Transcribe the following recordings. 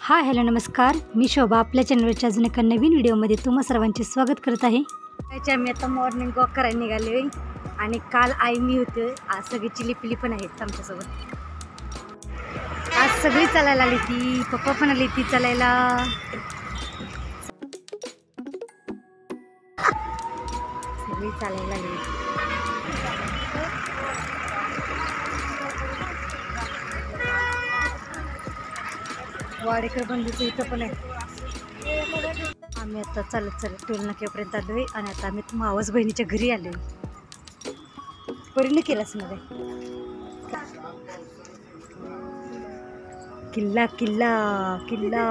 Hi hello नमस्कार, मी शोभा आपल्या चॅनलवरच्या अजून एका नवीन व्हिडिओमध्ये तुम्हा सर्वांचे स्वागत करत आहे. त्याच्या मी आता मॉर्निंग वॉक करायला निघाले आणि काल आई मी होते, आज सगळी चिलीपिली पण आहेत आमच्यासोबत. आज सगळी चालायला आली ती, पप्पा पण आली ती चालायला. सगळी चालायला आली. वाडेकर बंधूचं इथं पण आहे. आम्ही आता चालत टोल नाक्यापर्यंत आलो आहे आणि आता आम्ही मावस बहिणीच्या घरी आलो आहे. परिणय केलास मध्ये किल्ला किल्ला किल्ला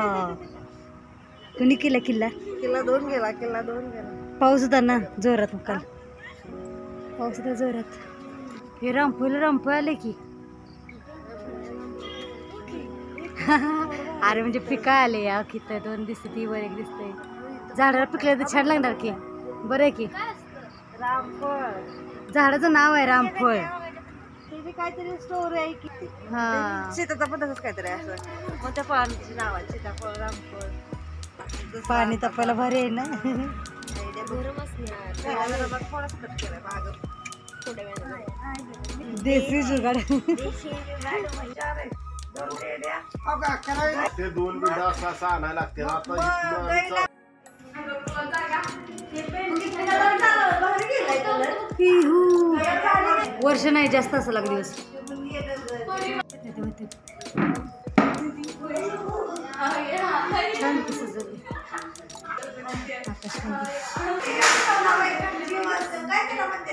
कुणी केला? किल्ला दोन गेला. पाऊस होता ना जोरात. काल पाऊस होता जोरात. हे रामपूर आले की अरे म्हणजे पिका आले या किती दोन दिसते ती वर एक दिसते. झाडाला पिकले तर छान लागणार की. बरं आहे की रामफळ झाडाचं नाव आहे रामफळ. काहीतरी स्टोरी आहे की हा सीताचा पण तसंच काहीतरी असं मग त्या फळांची नाव आहे सीताफळ रामफळ. पाणी तापायला भारी आहे ना. देसी जुगाड. ते दोन बिंडा असं आणायला लागते. आता वर्ष नाही जास्त असं लागले दिवस. छान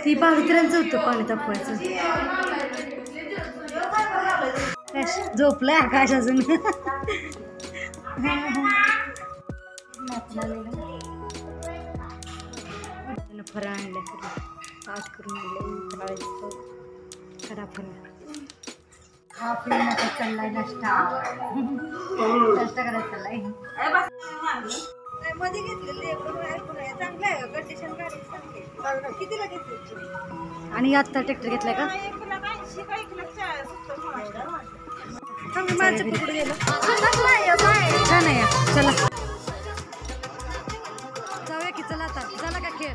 ती बाळुत्र्यांचं होतं पाणी तापवायचं. झोपलंय आकाश अजून. फरं आणले पाच करून आणले खडा फरं. हा पिण्याचा चाललाय नाश्ता. नाश्ता करायला चाललाय. मध्ये घेतलेले चांगलं आहे कंडिशन गाडी कितीला घेतली. आणि आता ट्रॅक्टर घेतलाय का? छान आहे. चला जाऊया की. चला आता चला का खेळ.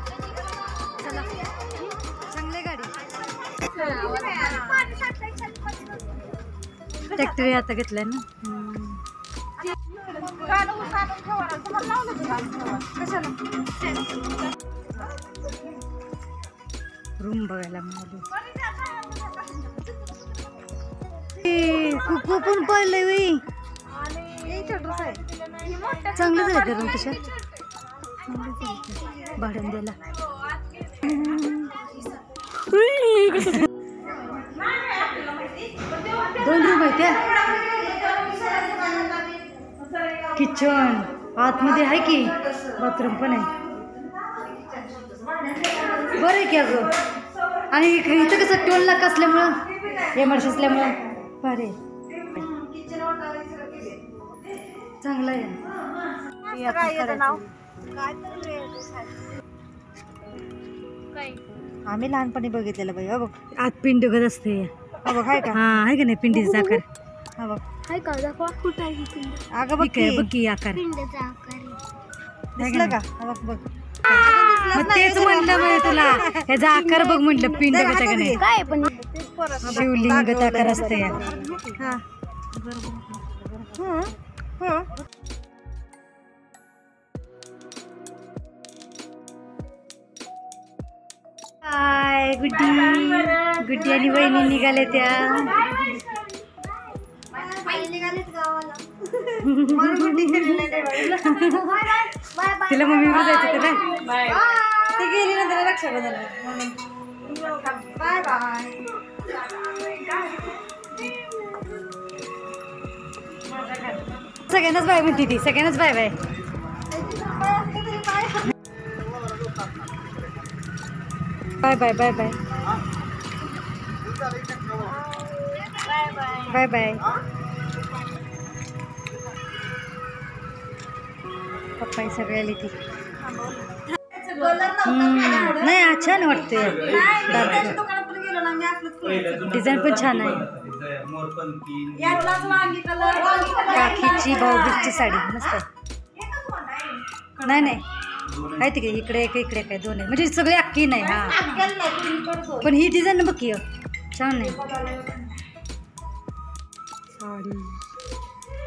चला चांगली गाडी. ट्रॅक्टर आता घेतलाय ना. रूम बघायला मिळाली. कुकू पण पाहिलंय बाई. चांगलं झालं रूम. कशात भाडण द्यायला. दोन रूम आहेत त्या. किचन आतमध्ये आहे की बाथरूम पण आहे. बरं आहे की अगं. आणि इथं कसं टोल नाका असल्यामुळं एमर्जन्सी असल्यामुळं बरे चांगलं आहे. आम्ही लहानपणी बघितलेलं बाई. बघ आत पिंड गत असते. बघ हाय का? हा आहे का नाही पिंडीचा आकार. हा बघ हाय का दाखवा कुठं आहे पिंड. अगं बघ की. बघ की आकार पिंडचा आकार दिसलं का? हा बघ बघ. मग तेच म्हटलं म्हणजे तुला ह्याचा आकार बघ म्हटलं. पिंड गत का नाही. काय पण शिवलिंग आकार असते. हा हाय गुड्डी आणि वहिनी निघाले त्या. तिला मम्मी जायचं होतं काय? ती गेली ना त्याला रक्षाबंधन. Bye bye. सगळ्यांनाच बाय म्हणते ती. सगळ्यांनाच bye bye. Bye bye bye bye bye bye. Papa सगळे आली ती. नाही छान वाटते. डिझाईन पण छान आहे. मोरपंखी काकीची भाऊबीजची साडी मस्त आहे. नाही नाही आहे तिकडे इकडे एक इकडे काय दोन आहे म्हणजे सगळे अख्खी नाही. हा पण ही डिझाईन बघ की छान आहे साडी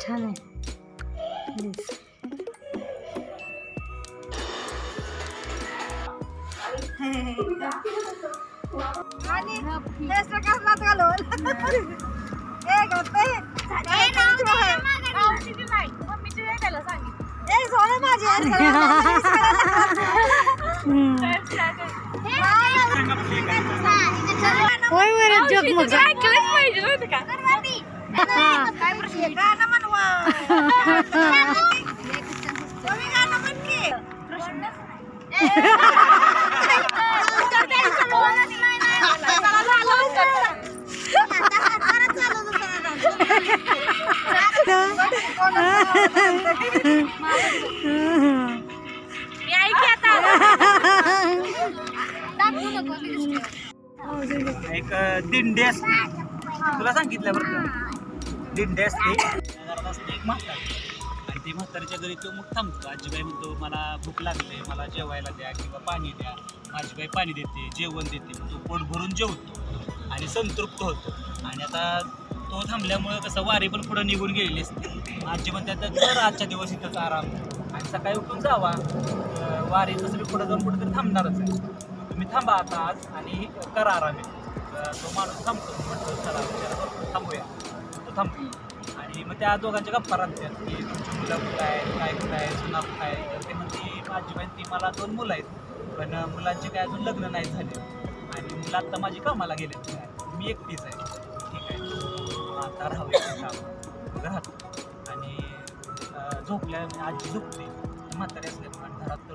छान आहे. होय वर जग मग एक दिंडी असते तुला सांगितलं बरं का. दिंडी असते घरात असते एक म्हातारी आणि ते म्हातारीच्या घरी तो मग थांबतो. आजीबाई म्हणतो मला भूक लागले मला जेवायला द्या किंवा पाणी द्या. आजीबाई पाणी देते जेवण देते तो पोट भरून जेवतो आणि संतृप्त होतो. आणि आता तो थांबल्यामुळं कसं वारी पण पुढं निघून गेलेली असते. आजी म्हणतात तर आजच्या दिवस इथंच आराम आणि सकाळी उठून जावा वारी तसं मी पुढं जाऊन कुठं तरी थांबणारच आहे तुम्ही थांबा आता आज आणि करा आराम आहे. तो माणूस थांबतो म्हणतो चला त्याला थांबूया तो थांबतो आणि मग त्या दोघांच्या गप्पा राहतात की तुमची मुलं कुठं आहे काय कुठं आहे सुना कुठं आहे. तर ते म्हणते आजीबाई ती मला 2 मुलं आहेत पण मुलांचे काय अजून लग्न नाही झाले आणि मुलं आत्ता माझी कामाला गेले मी एकटीच आहे. ठीक आहे आता राहावं राहतो आणि झोपल्या आजी झोपते म्हातारी असल्यामुळे घरात तर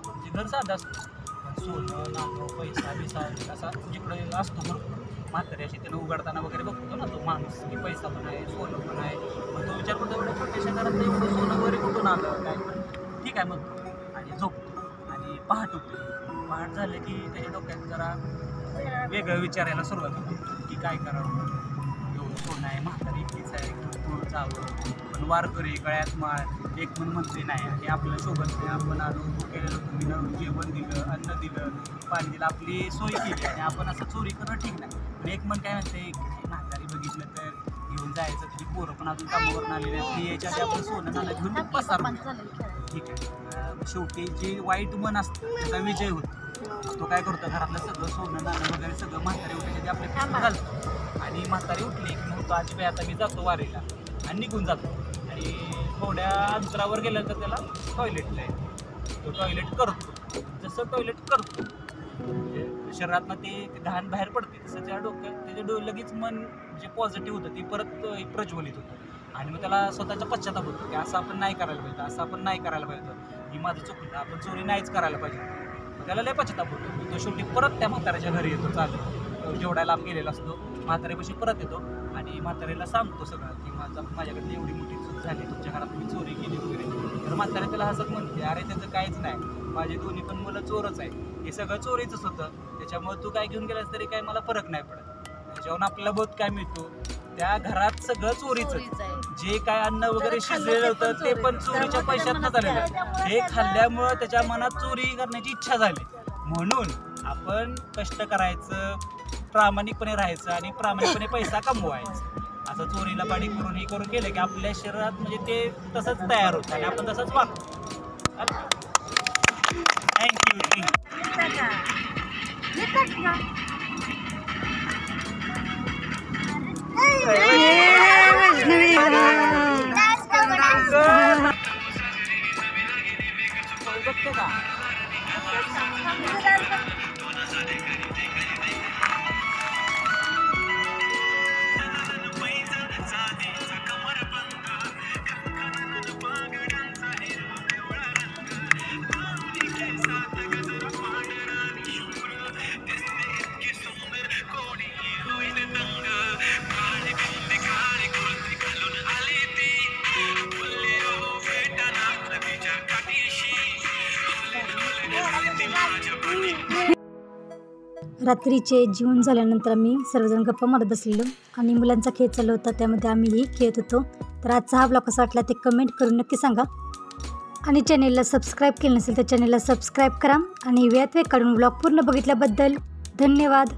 म्हणजे घर साधं असतं पण सोनं नाणं पैसा बिसा असा जिकडे असतो भरपूर. म्हातारी अशी त्यानं उघडताना वगैरे बघतो ना तो माणूस की पैसा पण आहे सोनं पण आहे. मग तो विचार करतो एवढं छोट्याशा घरात एवढं सोनं वगैरे कुठून आलं काय ठीक आहे म्हणतो आणि झोपतो आणि पहाट होते. पहाट झालं की त्याच्या डोक्यात जरा वेगळं विचारायला सुरुवात होती की काय करावं. एवढं सोनं आहे म्हातारी एकटीच आहे दूर जावं पण वारकरी गळ्यात माळ एक मन म्हणते नाही हे आपलं सोबत नाही. आपण आलो केलेलं तुम्ही जेवण दिलं अन्न दिलं पाणी दिलं आपली सोय केली आणि आपण असं चोरी करणं ठीक नाही. पण एक मन काय म्हणते म्हातारी बघितलं तर घेऊन जायचं तुझी पोरं पण अजून कामावरून आलेली आहेत याच्या आधी आपण सोनं नाणं घेऊन पसार ठीक आहे. शेवटी जे वाईट मन असतं त्याचा विजय होतो. तो काय करतो घरातलं सगळं सोनं नाणं वगैरे सगळं म्हातारी उठल्याच्या आपल्या खिशात घालतो आणि म्हातारी उठली की म्हणतो आजीबाई आता मी जातो वारीला आणि निघून जातो. आणि थोड्या अंतरावर गेलं तर त्याला टॉयलेटला आहे तो टॉयलेट करतो. जसं टॉयलेट करतो शरीरातनं ते घाण बाहेर पडते तसं त्या त्याच्या लगेच मन जे पॉझिटिव्ह होतं ते परत प्रज्वलित होतं आणि मग त्याला स्वतःचा पश्चाताप होतो की असं आपण नाही करायला पाहिजे असं आपण नाही करायला पाहिजे ही माझं चुकलं आपण चोरी नाहीच करायला पाहिजे. त्याला लय पश्चाताप होतो. तो शेवटी परत त्या म्हाताऱ्याच्या घरी येतो चालू जेवढा लांब गेलेला असतो म्हाताऱ्यापाशी परत येतो आणि म्हाताऱ्याला सांगतो सगळं की माझ्याकडे एवढी मोठी चूक झाली तुमच्या घरात मी चोरी केली वगैरे. तर म्हाताऱ्या त्याला हसत म्हणते अरे त्याचं काहीच नाही माझी दोन्ही पण मुलं चोरच आहे हे सगळं चोरीचंच होतं त्याच्यामुळे तू काय घेऊन गेलास तरी काय मला फरक नाही पडत. त्याच्यावरून आपल्याला बोध काय मिळतो त्या घरात सगळं चोरीचं जे काय अन्न वगैरे शिजलेलं होतं ते पण चोरीच्या पैशातनं झालेलं आहे. हे खाल्ल्यामुळं त्याच्या मनात चोरी करण्याची इच्छा झाली म्हणून आपण कष्ट करायचं प्रामाणिकपणे राहायचं आणि प्रामाणिकपणे पैसा कमवायचा. असं चोरीला पाडी करून हे करून केलं की आपल्या शरीरात म्हणजे ते तसंच तयार होतं आणि आपण तसंच वागतो. थँक्यू. बघते का रात्रीचे जेवण झाल्यानंतर आम्ही सर्वजण गप्पा मारत बसलेलो आणि मुलांचा खेळ चालू होता, त्यामध्ये आम्हीही खेळत होतो. तर आजचा हा ब्लॉग कसा वाटला ते कमेंट करून नक्की सांगा आणि चॅनेलला सबस्क्राईब केलं नसेल तर चॅनेलला सबस्क्राईब करा आणि वेळात वेळ काढून ब्लॉग पूर्ण बघितल्याबद्दल धन्यवाद.